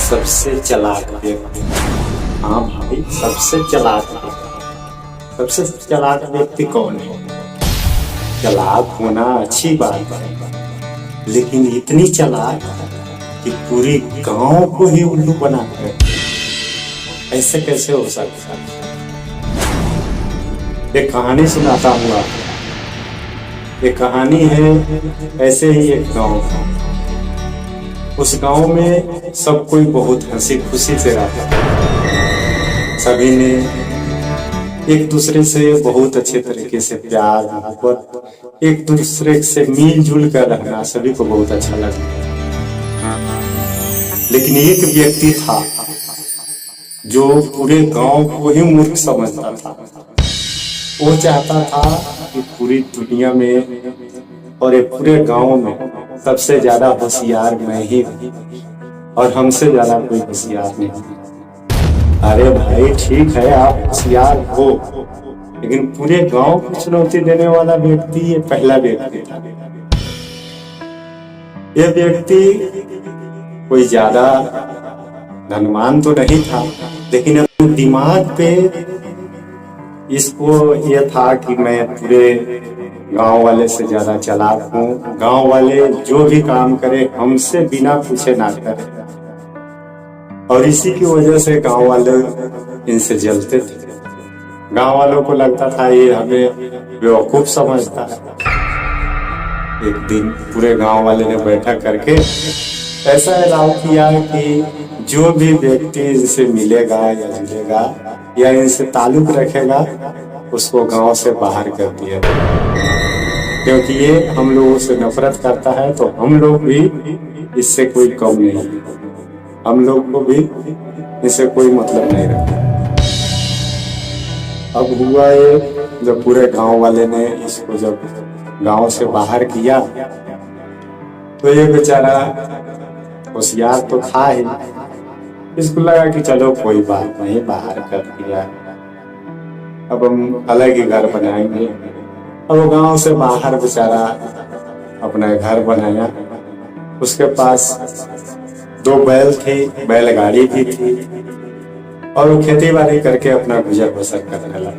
सबसे चालाक व्यक्ति। हाँ भाई, सबसे चालाक व्यक्ति कौन है? चालाक होना अच्छी बात है, लेकिन इतनी चालाक कि पूरे गांव को ही उल्लू बना कर, ऐसे कैसे हो सकता है? एक कहानी सुनाता हूँ आपको। एक कहानी है, ऐसे ही एक गांव था। उस गांव में सब कोई बहुत हंसी खुशी से रहता था। सभी ने एक दूसरे से बहुत अच्छे तरीके से प्यार मोहब्बत, एक दूसरे से मिलजुल कर रहना सभी को बहुत अच्छा लगता। लेकिन एक व्यक्ति था जो पूरे गांव को ही मूर्ख समझता था। वो चाहता था कि पूरी दुनिया में और ये पूरे गांव में सबसे ज्यादा होशियार मैं ही हूं और हमसे ज्यादा कोई होशियार नहीं। अरे भाई ठीक है, आप होशियार हो, लेकिन पूरे गांव को चुनौती देने वाला व्यक्ति ये पहला व्यक्ति था। ये व्यक्ति कोई ज्यादा धनवान तो नहीं था, लेकिन अपने दिमाग पे इसको ये था कि मैं पूरे गांव वाले से ज्यादा चालाक हूँ। गांव वाले जो भी काम करे हमसे बिना पूछे ना करे, और इसी की वजह से गांव वाले इनसे जलते थे। गांव वालों को लगता था ये हमें बेवकूफ समझता है। एक दिन पूरे गांव वाले ने बैठक करके ऐसा ऐलान किया कि जो भी व्यक्ति इनसे मिलेगा या जुड़ेगा या इनसे ताल्लुक रखेगा उसको गांव से बाहर कर दिया, क्योंकि ये हम लोगों से नफरत करता है। तो हम लोग भी इससे कोई कम नहीं, हम लोग को भी इससे कोई मतलब नहीं रखता। अब हुआ ये, जब पूरे गांव वाले ने इसको जब गांव से बाहर किया तो ये बेचारा होशियार तो था ही, इसको लगा कि चलो कोई बात नहीं, बाहर कर दिया, अब हम अलग ही घर बनाएंगे। अब वो गांव से बाहर बेचारा अपना घर बनाया। उसके पास 2 बैल थे, बैलगाड़ी भी थी, और वो खेती बाड़ी करके अपना गुजर बसर करने लगा।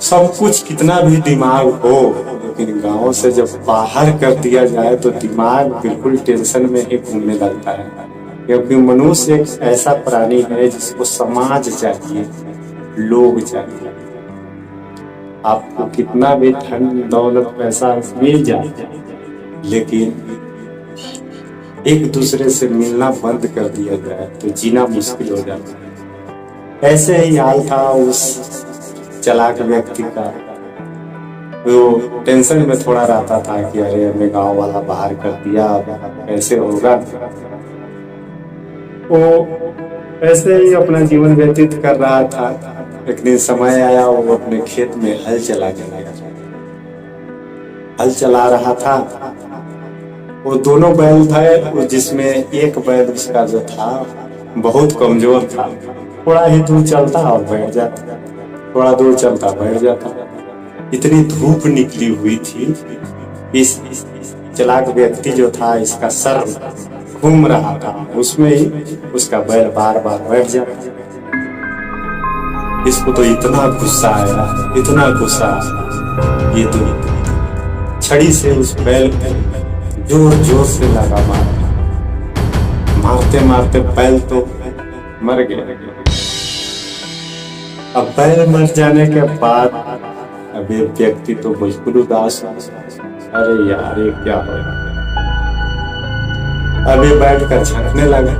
सब कुछ कितना भी दिमाग हो, लेकिन गांव से जब बाहर कर दिया जाए तो दिमाग बिल्कुल टेंशन में ही घूमने लगता है, क्योंकि मनुष्य एक ऐसा प्राणी है जिसको समाज चाहिए, लोग चाहिए। आपको कितना भी धन दौलत पैसा मिल जाए, लेकिन एक दूसरे से मिलना बंद कर दिया जाए तो जीना मुश्किल हो जाता है। ऐसे ही हाल था उस चालाक व्यक्ति का। वो टेंशन में थोड़ा रहता था कि अरे हमें गांव वाला बाहर कर दिया, कैसे होगा। वो ऐसे ही अपना जीवन व्यतीत कर रहा था। एक दिन समय आया, वो अपने खेत में हल चला रहा था। वो दोनों बैल थे, जिसमें एक बैल उसका जो था बहुत कमजोर था। थोड़ा ही दूर चलता और बैठ जाता, थोड़ा दूर चलता बैठ जाता। इतनी धूप निकली हुई थी, इस चालाक व्यक्ति जो था इसका सर घूम रहा था, उसमें ही उसका बैल बार बार बैठ जाता। इसको तो इतना गुस्सा आया, इतना गुस्सा, ये तो छड़ी से उस बैल जोर जोर से लगा मारते मारते बैल तो मर गया। अब बैल मर जाने के बाद अब ये व्यक्ति तो बिल्कुल उदास हो। अरे यार ये क्या हो रहा? अभी बैठ कर छकने लगा,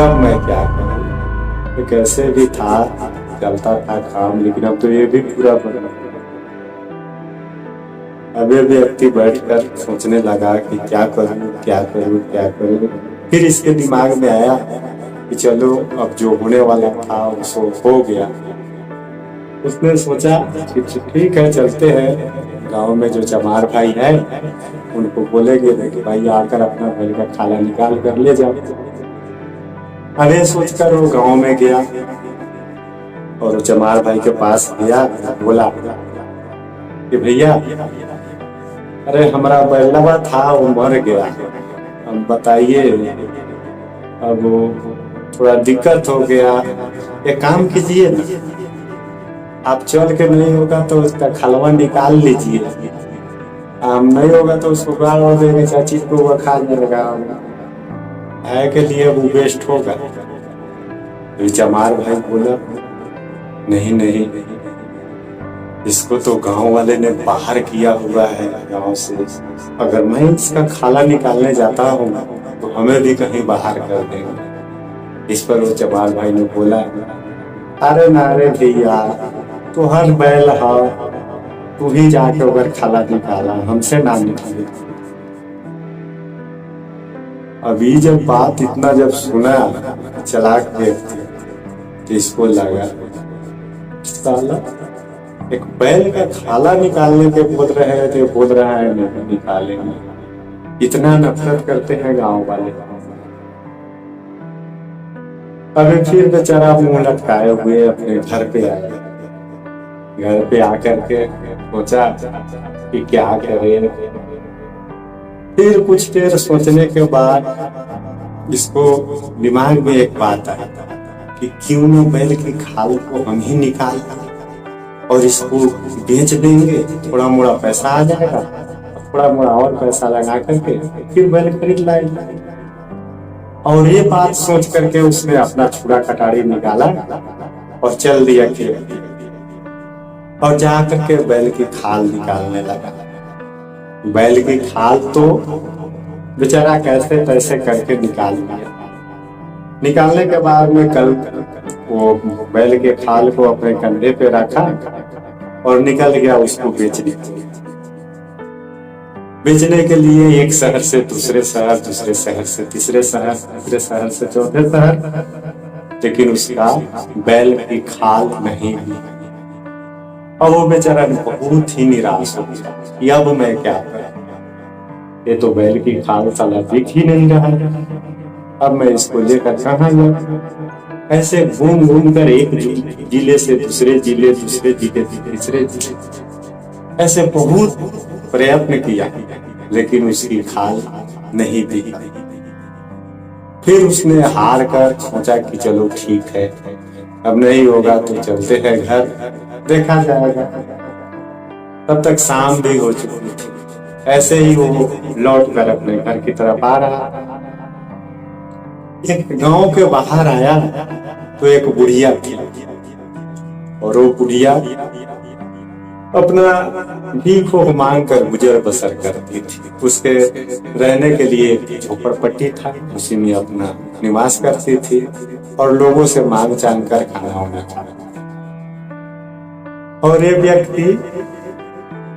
अब मैं क्या करूं? कैसे भी था, चलता था काम, लेकिन अब तो ये भी पूरा बना। अब ये व्यक्ति बैठकर सोचने लगा कि क्या करूं। फिर इसके दिमाग में आया कि चलो अब जो होने वाला था उसको हो गया। उसने सोचा कि ठीक है, चलते हैं गांव में जो चमार भाई है उनको बोलेंगे कि भाई आकर अपना बैल का खाला निकाल कर ले जाओ। अरे सोचकर वो गांव में गया और वो चमार भाई के पास गया, बोला कि भैया अरे हमारा बैलवा था वो मर गया, अब बताइए अब वो थोड़ा दिक्कत हो गया। एक काम कीजिए ना, आप चल के नहीं होगा तो उसका खलवा निकाल लीजिए, आम नहीं होगा तो उसको गाड़ और देंगे, चाची को वो खा जाएगा। है के लिए वो बेस्ट होगा। तो चमार भाई बोला नहीं नहीं, इसको तो गांव वाले ने बाहर किया हुआ है गांव से, अगर मैं इसका खाला निकालने जाता हूँ तो हमें भी कहीं बाहर कर देंगे। इस पर वो चमार भाई ने बोला अरे नारे भैया, तो हर बैल हा, तू ही जाके अगर खाला निकाला, हमसे ना निकाले। अभी जब बात इतना जब सुना चालाक व्यक्ति, तो इसको लगा साला एक बैल का खाला निकालने के बोल रहे थे, बोल रहा है नहीं निकालेंगे। इतना नफरत करते हैं गांव वाले। अभी फिर बेचारा मुंह लटकाए हुए अपने घर पे आ गया। घर पे आकर के सोचा कि क्या करे। फिर कुछ देर सोचने के बाद इसको दिमाग में एक बात आई कि क्यों न बैल की खाल को हम ही निकाल और इसको बेच देंगे, थोड़ा मोड़ा पैसा आ जाएगा, थोड़ा मोड़ा और पैसा लगा करके फिर बैल खरीद लाएंगे। और ये बात सोच करके उसने अपना छुरा कटारी निकाला और चल दिया खेत और जा करके बैल की खाल निकालने लगा। बैल की खाल तो बेचारा कैसे तैसे करके निकाल लिया। निकालने के बाद में कल वो बैल के खाल को अपने कंधे पे रखा और निकल गया उसको बेचने के लिए। बेचने के लिए एक शहर से दूसरे शहर, दूसरे शहर से तीसरे शहर, तीसरे शहर से चौथे शहर, लेकिन उसका बैल की खाल नहीं मिली। और वो बेचारा बहुत ही निराश हो गया, अब मैं क्या करूं, ये तो बैल की खाल साला दिख ही नहीं रहा, अब मैं इसको लेकर कहाँ जाऊं। ऐसे घूम घूम कर एक जिले से दूसरे जिले, दूसरे जिले से तीसरे जिले, ऐसे बहुत प्रयत्न किया लेकिन उसकी खाल नहीं दिखी। फिर उसने हार कर सोचा कि चलो ठीक है, अब नहीं होगा तो चलते हैं घर, देखा जाएगा। तब तक शाम भी हो चुकी थी। ऐसे ही वो लौट कर अपने घर की तरफ आ रहा। एक गांव के बाहर आया तो एक बुढ़िया थी और वो बुढ़िया अपना भीख मांग कर गुजर बसर करती थी। उसके रहने के लिए एक झोपड़पट्टी था, उसी में अपना निवास करती थी और लोगों से मांग चांग कर खाना वाना खाना। और ये व्यक्ति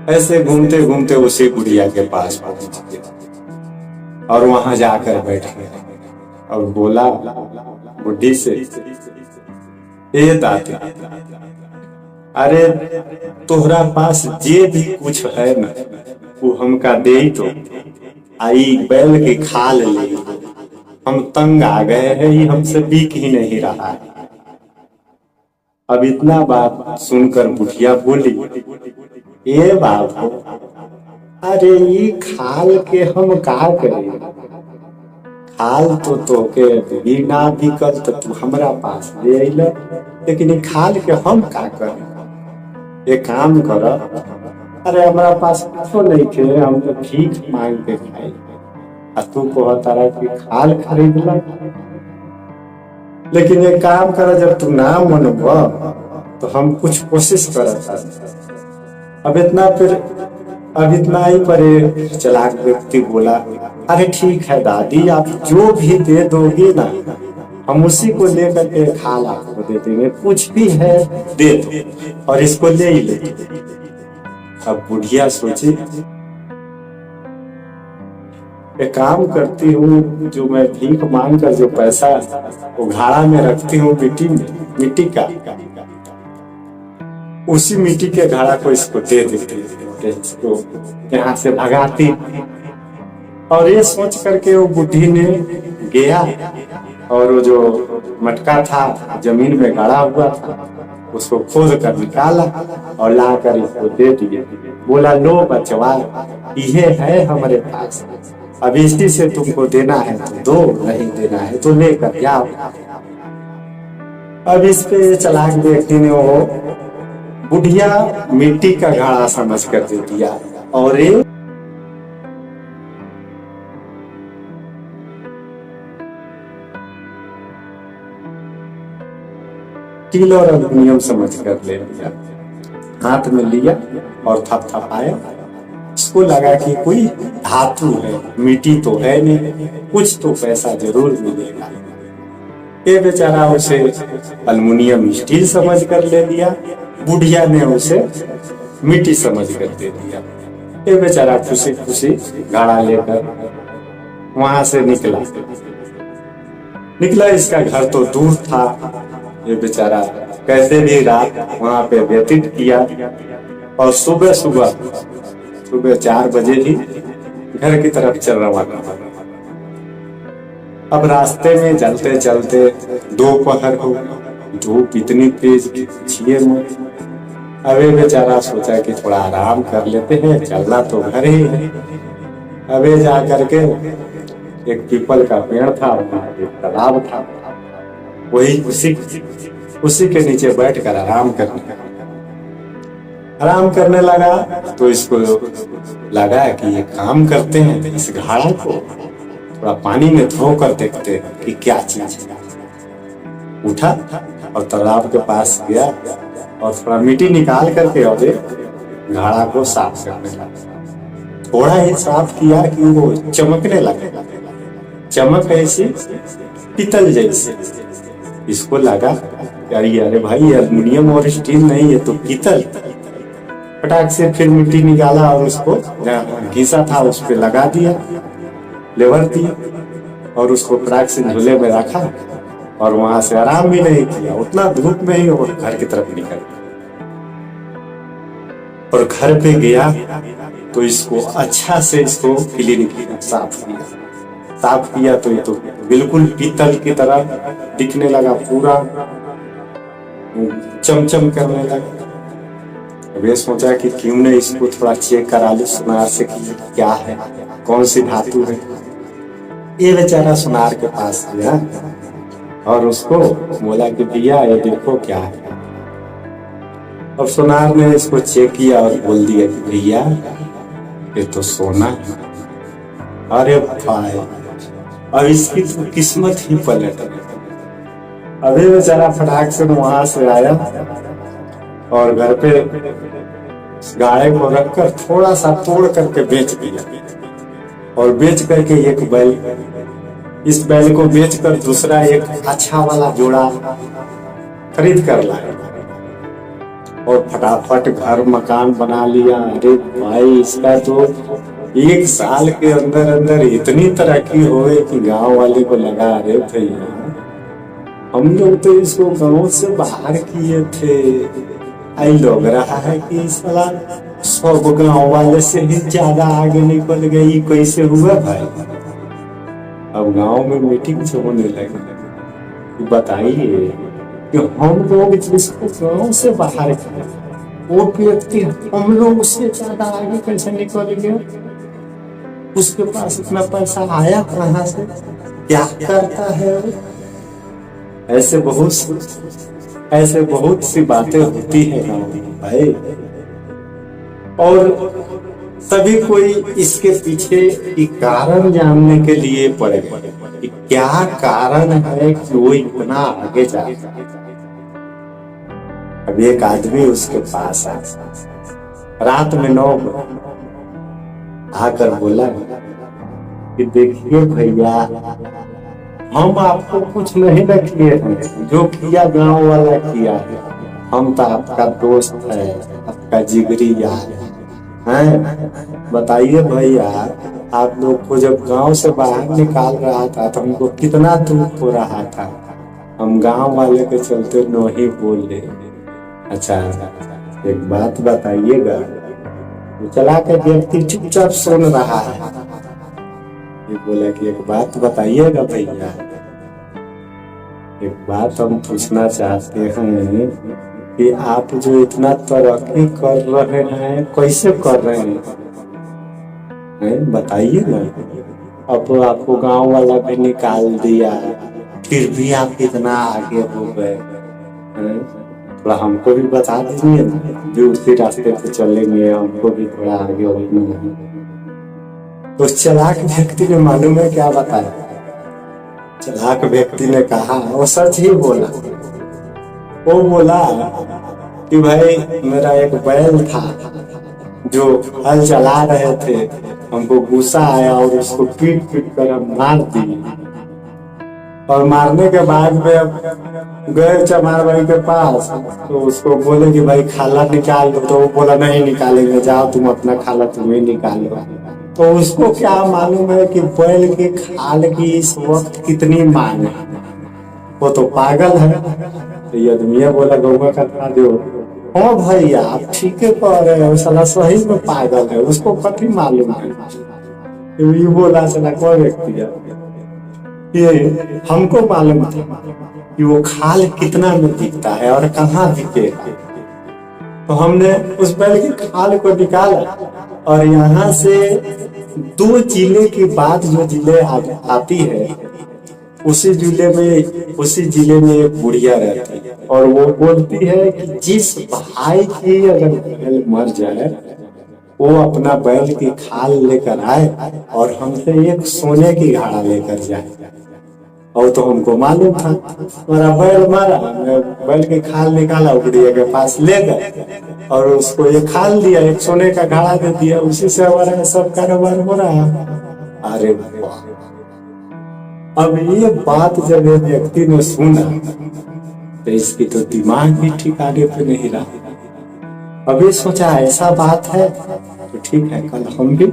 ऐसे घूमते घूमते उसी बुढ़िया के पास पहुंच गया और वहां जाकर बैठ गया और बोला बुढ़ी से, ए दादी, अरे तोहरा पास जे भी कुछ है ना वो हमका दे तो, आई बैल की खाल ले, हम तंग आ गए हैं, ये हमसे बिक ही नहीं रहा है। अब इतना बात सुनकर बुढ़िया बोली, ए बाबू, अरे ये खाल के हम का करें, खाल तो के बिना बिकल तो तू हमरा पास ले अइल, लेकिन खाल के हम का करें। एक काम कर, अरे हमारा पास कुछो नहीं थे, हम तो भीख मांग के खाई, तू कहता रहा कि खाल खरीद ला। लेकिन एक काम कर, जब तू ना मनब तो हम कुछ कोशिश करता। अब इतना ही पर चालाक व्यक्ति बोला, अरे ठीक है दादी, आप जो भी दे दोगे ना हम उसी को लेकर के खाल आपको दे देंगे, कुछ भी है दे दो और इसको ले ही ले। अब बुढ़िया सोची, एक काम करती हूँ, जो मैं भीख मांग कर जो पैसा वो घाड़ा में रखती हूँ मिट्टी का, उसी मिट्टी के घाड़ा को इसको दे देती, इसको यहाँ से भगाती। और ये सोच करके वो बुढ़ी ने गया और वो जो मटका था जमीन में गाड़ा हुआ था उसको खोद कर निकाला और ला कर इसको दे दिए। बोला, लो बचवा, ये है हमारे पास, अब इसी से तुमको देना है तो दो, नहीं देना है तो लेकर जाओ। अब इस पे चालाक व्यक्ति ने वो बुढ़िया मिट्टी का घड़ा समझ कर दे दिया और एक स्टील और एल्युमिनियम समझ कर ले लिया, हाथ में लिया और थपथपाया। इसको लगा कि कोई धातु है, मिट्टी तो है नहीं, कुछ तो पैसा जरूर मिलेगा। ये बेचारा उसे एल्युमिनियम स्टील समझ कर ले लिया, बुढ़िया ने उसे मिट्टी समझ कर दे दिया। ये बेचारा खुशी खुशी घड़ा लेकर वहां से निकला। इसका घर तो दूर था। ये बेचारा कैसे भी रात वहां पे व्यतीत किया और सुबह 4 बजे ही घर की तरफ चल रवाना हुआ। अब रास्ते में चलते चलते दोपहर हो, धूप इतनी तेज छिए में। अबे बेचारा सोचा कि थोड़ा आराम कर लेते हैं, चलना तो घर ही है। अबे जा करके एक पीपल का पेड़ था, एक तालाब था, वही उसी के नीचे बैठकर आराम करने लगा। तो इसको लगा कि ये काम करते हैं, इस घड़ा को थोड़ा पानी में धो कर देखते हैं कि क्या चीज है। उठा और तालाब के पास गया और थोड़ा मिट्टी निकाल करके और घड़ा को साफ करने लगा। थोड़ा ही साफ किया कि वो चमकने लगे, चमक ऐसी पीतल जैसे। इसको लगा अरे भाई एल्युमिनियम और स्टील नहीं, ये तो पीतल। फटाक से फिर मिट्टी निकाला और उसको घिसा था उस पे लगा दिया, लेवर दिया और उसको फटाक से झूले में रखा और वहां से आराम भी नहीं किया, उतना धूप में ही और घर की तरफ निकल और घर पे गया तो इसको अच्छा से इसको क्लीन किया, साफ किया तो ये तो बिल्कुल पीतल की तरह दिखने लगा, पूरा चमचम करने लगा। अब ये सोचा कि क्यों न इसको थोड़ा चेक करा ले सुनार से कि क्या है, कौन सी धातु है। ये बेचारा सुनार के पास गया और उसको बोला कि भैया ये देखो क्या है। और सुनार ने इसको चेक किया और बोल दिया कि भैया ये तो सोना है। अरे भाई अब इसकी तो किस्मत ही पलट गई। अभी बेचारा फटाक से वहां से आया और घर पे गाय को रखकर थोड़ा सा तोड़ करके बेच दिया और बेच करके एक बैल, इस बैल को बेचकर दूसरा एक अच्छा वाला जोड़ा खरीद कर लाया और फटाफट घर मकान बना लिया। अरे भाई इसका तो 1 साल के अंदर अंदर इतनी तरक्की हो गई कि गांव वाले को लगा, अरे भैया हम लोग तो इसको गांव से बाहर किए थे, आई लग रहा है कि साला 100 गांव वाले से भी ज्यादा आगे निकल गई। कैसे हुआ भाई? अब गांव में मीटिंग होने लगी। बताइए कि हम लोग जिसको गांव से बाहर किए वो व्यक्ति हम लोग से ज्यादा आगे कैसे निकल गया? उसके पास इतना पैसा आया कहाँ से, क्या करता है? ऐसे बहुत सी बातें होती है गाँव में भाई। और सभी कोई इसके पीछे की कारण जानने के लिए पड़े कि क्या कारण है कि वो इतना आगे जा। अब एक आदमी उसके पास आया रात में 9 बजे, आकर बोला कि देखिए भैया हम आपको कुछ नहीं न किए हैं, जो किया गांव वाला किया है। हम तो आपका दोस्त है, आपका जिगरी यार है। बताइए भैया आप लोग को जब गांव से बाहर निकाल रहा था तो हमको कितना दुख हो रहा था। हम गांव वाले के चलते नहीं बोले। अच्छा एक बात बताइएगा। चला के व्यक्ति चुपचाप सुन रहा है। ये बोला कि एक बात बताइएगा भैया, एक बात हम पूछना चाहते हैं कि आप जो इतना तरक्की कर रहे हैं कैसे कर रहे हैं, बताइए ना। अब तो आपको गांव वाला भी निकाल दिया, फिर भी आप इतना आगे हो गए हैं? थोड़ा हमको भी बता दीजिए ना, जो उसी रास्ते पे चलेंगे, हमको भी थोड़ा आगे बढ़ना है। उस चालाक व्यक्ति ने मालूम है क्या बताया? चालाक व्यक्ति ने कहा, वो सच ही बोला। वो बोला कि भाई मेरा एक बैल था जो हल चला रहे थे, हमको गुस्सा आया और उसको पीट पीट कर हम मार दिए। और मारने के बाद में अब गए चमार भाई के पास, तो उसको बोले कि भाई खाला निकाल दो, तो वो बोला नहीं निकालेंगे, जाओ तुम अपना खाला तुम्हें निकालो। तो उसको क्या मालूम है कि बैल के खाल की इस वक्त कितनी मांग है? वो तो पागल है। तो ये आदमी बोला गौवा का था जो, हाँ भैया आप ठीक है कह रहे हो, साला सही में पागल है, उसको कभी मालूम है। तो ये बोला साला कौन व्यक्ति है, ये हमको मालूम था कि वो खाल कितना में दिखता है और कहाँ दिखेगा। तो हमने उस बैल की खाल को निकाला और यहाँ से 2 जिले की बात जो जिले आती है, उसी जिले में एक बुढ़िया रहती है और वो बोलती है कि जिस भाई की अगर बैल मर जाए वो अपना बैल की खाल लेकर आए और हमसे एक सोने की घड़ा लेकर जाए। और तो हमको मालूम था, मेरा बैल मारा, मैं बैल की खाल निकाला, बुढ़िया के पास ले गए और उसको एक खाल दिया, एक सोने का घड़ा दे दिया, उसी से हमारा सब कारोबार हो रहा है। अरे अब ये बात जब ये व्यक्ति ने सुना तो इसकी तो दिमाग भी ठिकाने पे नहीं रहा। अभी सोचा ऐसा बात है तो ठीक है, कल हम भी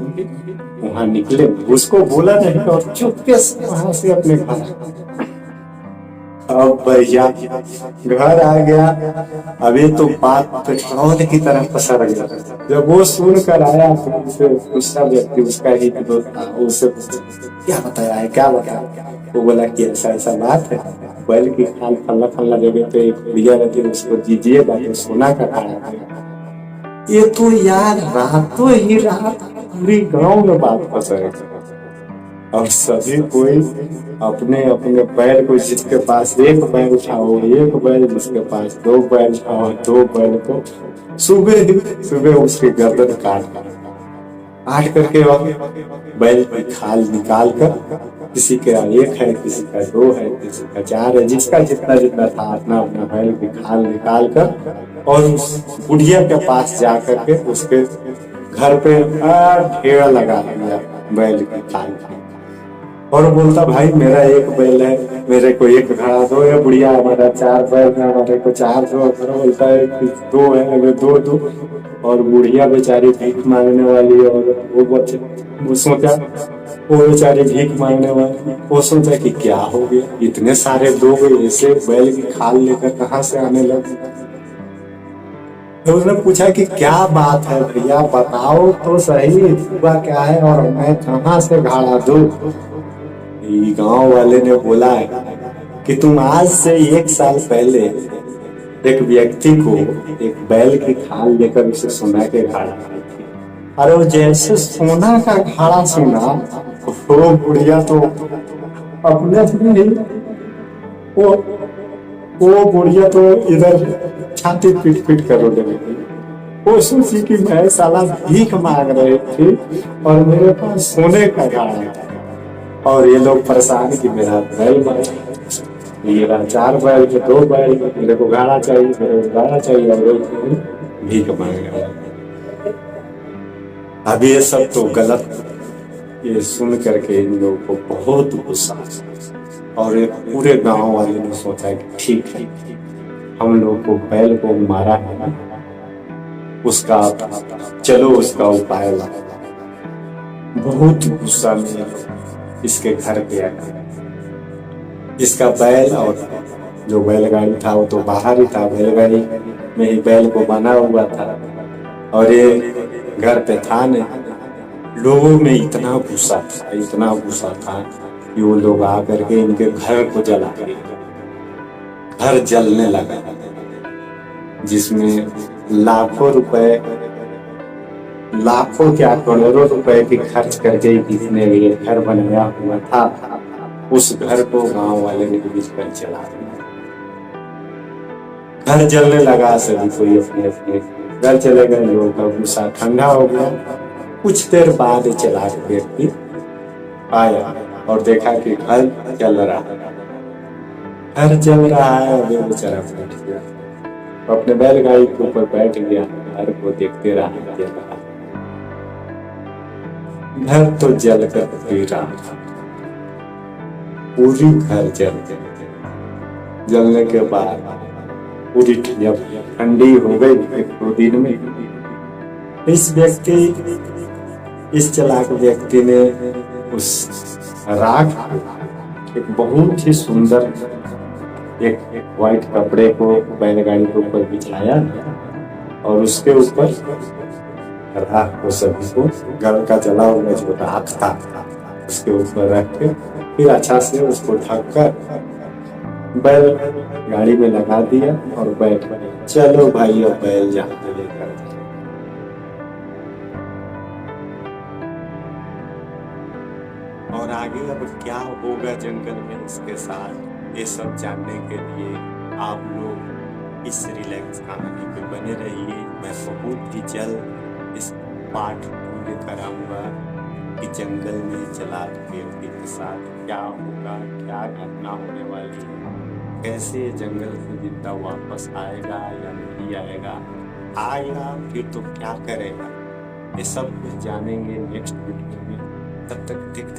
वहां निकले। उसको बोला नहीं और चुपके से वहां से अपने घर। अब भैया घर आ गया, अभी तो बात पेट्रोल की तरह पसर गया। जब वो सुन कर आया तो उसे दूसरा व्यक्ति उसका ही दोस्त था, उससे क्या बताया है, क्या बताया? वो बोला कि ऐसा ऐसा बात है, बैल की खाल फल्ला फल्ला जगह पे एक बुढ़िया रहती है, उसको दीजिएगा तो सोना का खाना। ये तो यार रातों ही रात पूरी गांव में बात पसर और सभी कोई अपने अपने बैल को, जिसके पास एक बैल था वो एक बैल, जिसके पास 2 बैल था वो 2 बैल को सुबह उसके गर्दन काट करके बैल की खाल निकाल कर, किसी का 1 है, किसी का 2 है, किसी का 4 है, जिसका जितना था अपना अपना बैल की खाल निकाल कर और उस बुढ़िया के पास जा करके उसके घर पे ढेर लगा दिया बैल की खाल की। और बोलता भाई मेरा 1 बैल है, मेरे को 1 घड़ा दो, या बुढ़िया हमारा 4 बैल है, हमारे को 4 दो। बोलता है 2 है, हमें 2 दो। और बुढ़िया बेचारी भीख मांगने वाली, और वो सोचा, वो बेचारी भीख मांगने वाली, वो सोचा कि क्या हो गया, इतने सारे लोग ऐसे बैल की खाल लेकर कहाँ से आने लगे। तो उसने पूछा कि क्या बात है भैया, बताओ तो सही, हुआ क्या है और मैं कहाँ से घड़ा दूं? गांव वाले ने बोला है कि तुम आज से 1 साल पहले एक व्यक्ति को एक बैल की खाल लेकर उसे सोना के घड़ा। अरे वो जैसे सोना का घड़ा सुना, वो बुढ़िया तो अपने ही वो बुढ़िया तो इधर छाती पीट पीट कर रोने लगी। वो सोची कि मैं साला भीख मांग रही थी और मेरे पास सोने का घड़ा था, और ये लोग परेशान कि मेरा बैल मेरा 4 बैल के 2 बैल, मेरे को घड़ा चाहिए, मेरे को घड़ा चाहिए, और भीख मांग रहा है। अब ये सब तो गलत। ये सुन करके इन लोगों को बहुत गुस्सा, और पूरे गांव वाले ने सोचा कि ठीक है, हम लोग को बैल को मारा है ना, उसका चलो उसका उपाय ला। बहुत गुस्सा में इसके घर पे आया। इसका बैल और जो बैलगाड़ी था वो तो बाहर ही था, बैलगाड़ी में ही बैल को बना हुआ था, और ये घर पे था नहीं। लोगों में इतना गुस्सा था कि वो लोग आकर के इनके घर को जला दिए। घर जलने लगा, जिसमें लाखों रुपए लाखों क्या करोड़ों रुपए की खर्च करके किसने लिए घर बनाया हुआ था, उस घर को गांव वाले ने बीच पर चला दिया। घर जलने लगा, सभी कोई अपने अपने घर चले गए, लोगों का गुस्सा ठंडा हो गया। कुछ देर बाद चला व्यक्ति आया और देखा कि घर जल रहा है, घर जल रहा है। अभी बेचारा बैठ गया, अपने बैलगाड़ी के ऊपर बैठ गया, घर को देखते रहा, जल रहा। घर तो जल कर पी रहा, पूरी घर जलने के बाद पूरी जब ठंडी हो गई 1-2 दिन में, इस चालाक व्यक्ति ने उस राख एक बहुत ही सुंदर एक व्हाइट कपड़े को बैलगाड़ी के ऊपर बिछाया और उसके ऊपर राख को सभी को घर का जला हुआ जो राख था उसके ऊपर रख के फिर अच्छा से उसको ढक कर बैल गाड़ी में लगा दिया और बैठ गए। चलो भाई अब बैल जहाँ लेकर। और आगे अब क्या होगा जंगल में इसके साथ, ये सब जानने के लिए आप लोग इस रिलैक्स कहानी पे बने रहिए। मैं बहुत ही जल्द इस पार्ट 2 लेकर आऊंगा कि जंगल में चालाक व्यक्ति के साथ क्या होगा, क्या घटना होने वाली है, कैसे जंगल से जिंदा वापस आएगा या नहीं आएगा, आएगा फिर तो क्या करेगा, ये सब कुछ जानेंगे नेक्स्ट वीडियो में। तब तक देखते